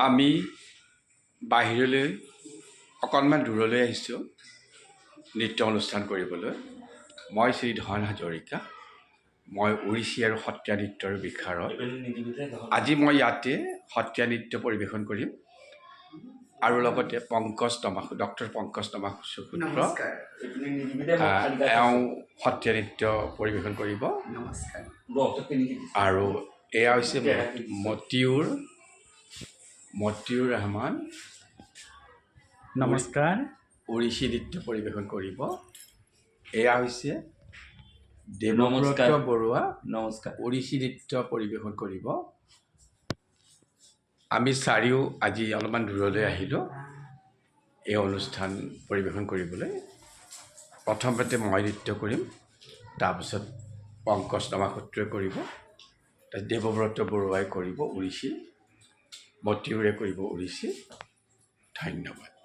আমি বাহিৰলৈ অকণমান দূৰলৈ আহিছোঁ নৃত্য অনুষ্ঠান কৰিবলৈ। মই শ্ৰী ধন হাজৰিকা। মই ওড়িশী আৰু সত্ৰীয়া নৃত্যৰ বিষয়ত আজি মই ইয়াতে সত্ৰীয়া নৃত্য পৰিৱেশন কৰিম আৰু লগতে ডক্টৰ পংকজ তমাসুত্ৰ এওঁ সত্ৰীয়া নৃত্য পৰিৱেশন কৰিব। আৰু এয়া হৈছে মতিউৰ ৰহমান নমস্কাৰ ওড়িশী নৃত্য পৰিৱেশন কৰিব। এয়া হৈছে দেৱব্ৰত বৰুৱা নমস্কাৰ ওড়িশী নৃত্য পৰিৱেশন কৰিব। আমি চাৰিও আজি অলপমান দূৰলৈ আহিলোঁ এই অনুষ্ঠান পৰিৱেশন কৰিবলৈ। প্ৰথমতে মই নৃত্য কৰিম, তাৰপিছত পংকজ তমাসুত্ৰই কৰিব, তাৰপিছত দেৱব্ৰত বৰুৱাই কৰিব ওড়িশী, মতিউৰে কৰিব ওড়িশী। ধন্যবাদ।